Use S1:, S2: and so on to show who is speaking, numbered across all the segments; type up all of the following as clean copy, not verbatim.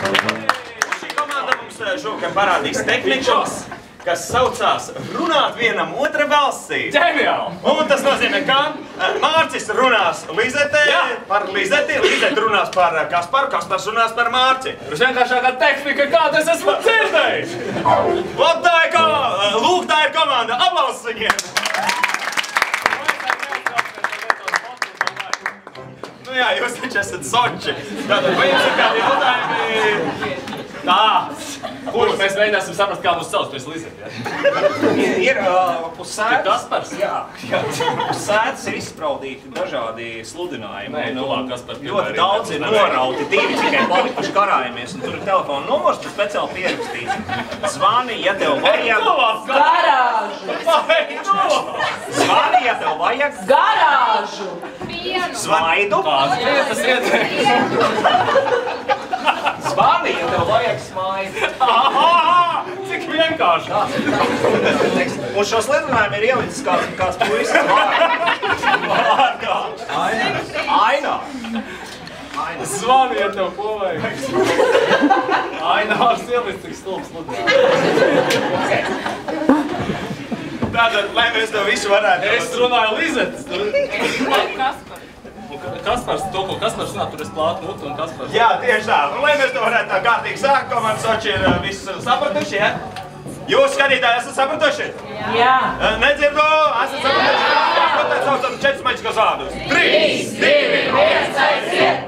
S1: Šī komanda mums šovakar parādīs tehniku, kas saucās runāt vienam otra balsī.
S2: Ģeniāli!
S1: Un tas nozīmē, ka Mārcis runās Lizetē par Lizeti, Lizete runās par Kasparu, Kaspars runās par Mārci.
S2: Tas vienkāršākā tehnika, kādu es esmu dzirdējis!
S1: Lūk, tā ir komanda! Aplausus viņiem! Nu jā, jūs taču esat Soči. Tātad, vai jums ir kādi jautājumi? Tā!
S2: Kurus mēs mēģināsim saprast, kā mūs sauc, tu esi Lizete, ja?
S3: Ir uz sēdes.
S2: Kaspars?
S3: Jā. Uz sēdes ir izspraudīti dažādi sludinājumi.
S2: Nē, tuvāk Kaspars.
S3: Ļoti daudz ir norauti, divi tikai palikuši karājamies, un tur ir telefona numurs, tur speciāli pierakstīts. Zvani, ja tev vajag.
S4: Garāžu!
S3: Zvani, ja tev vajag.
S4: Garāžu!
S3: Smaidu.
S2: Kāds vietas ieteikums?
S3: Zvani, ja tev vajag smaidu.
S2: Cik vienkārši!
S3: Un šo slidinājumu ir ielicis kāds puisis vārdā. Ainā.
S2: Zvani, ja tev ko vajag. Ainārs ielicis, cik stulbs sludinājums.
S1: Tātad, lai mēs to visu varētu...
S2: Es runāju Lizetes. Kaspars, to, ko Kaspars runā, tur es plātu mutu un Kaspars.
S1: Jā, tieši tā. Un, lai mēs to varētu tā kārtīgi sākt, komanda Soči ir visu sapratuši, ja? Jūs, skatītāji, esat sapratuši?
S4: Jā.
S1: Nedzirdu, esat sapratuši? Ko tad saucam 4 maģiskos vārdus? 3, 2, 1, aiziet!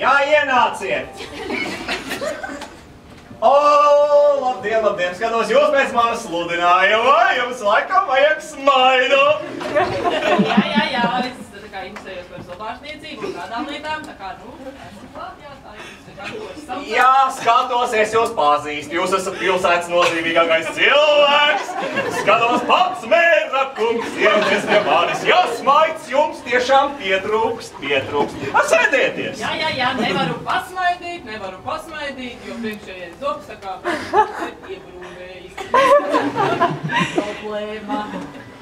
S3: Jā, ienāciet! O, labdien, labdien! Skatos, jūs pēc manas sludinājuma, jums laikam vajag smaidu!
S5: Jā, es tā kā interesējos par zobārstniecību un tādām lietām, tā kā, esmu klāt, jā, tā ir savu.
S3: Jā, skatos, es jūs pazīstu, jūs esat pilsētas nozīmīgākais cilvēks! Skatos, pats mēra kungs, ieradies pie manis, ja smaids jums tiešām pietrūkst. Sēdieties!
S5: Jā, nevaru pasmaidīt, jo priekšējais zobs tā kā iebrūvējis. Problēma.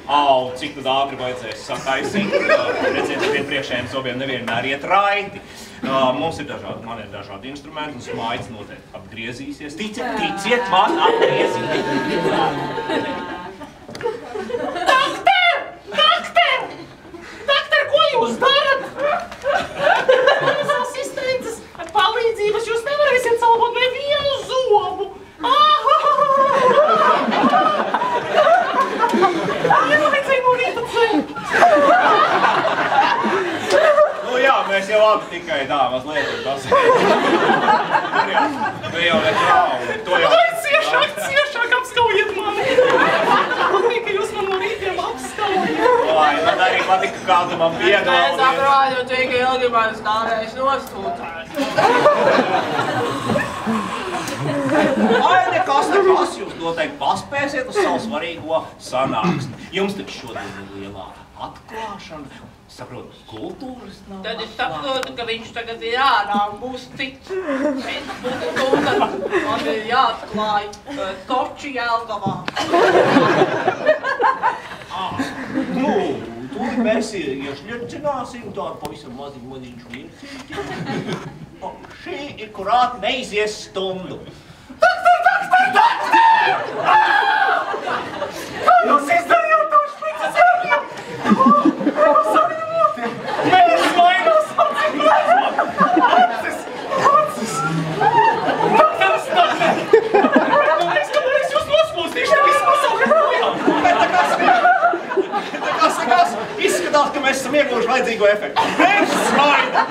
S3: Au, cik tad ātri vajadzēs sataisīt. Redziet, pie priekšējiem zobiem nevienmēr iet raiti. Mums ir dažādi instrumenti, un smaids noteikti apgriezīsies. Ticiet man, apgriezīsies.
S5: Dakter, ko jūs darat? Manas asistentes ar palīdzības jūs nevarēsiet salabot nevienu zobu. Nevajadzēja no rīta celt.
S3: Nu jā, mēs jau abi tikai tā mazliet ir tas. Tu jau netraumi.
S5: Lai ciešāk apskaujiet mani. Ka jūs man no rītiem apskaujat.
S3: Lai, man arī patika, kā tu man piedāvāji.
S5: Es saprotu, cik ilgi man stāvēs nostūtās.
S3: Ai, nekas, jūs noteikti paspēsiet uz savu svarīgo sanāksmi. Jums taču šodien ir lielā atklāšana. Saprotu, kultūras nav.
S5: Tad es saprotu, ka viņš tagad ir ārā un būs cits. Man ir jāatklāj Soči Jelgavā.
S3: Nu, tur mēs iešļurcināsim tādu pavisam maziņš viensīti. Šī ir kurāt neizies stundu. Dakter! Jūs izdarījāt to špicas ērļiem! Mēs mainās acis! Dakter!
S5: Es jūs nospūstīšu, ka visu pasauli projām!
S3: Nekas, izskatās, ka mēs esam iegūši vajadzīgo efektu. Mēs smaida!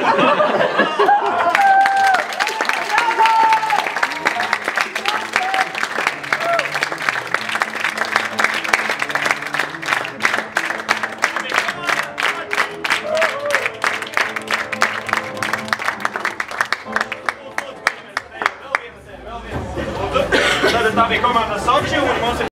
S1: Tā bija komanda Soči un mums ir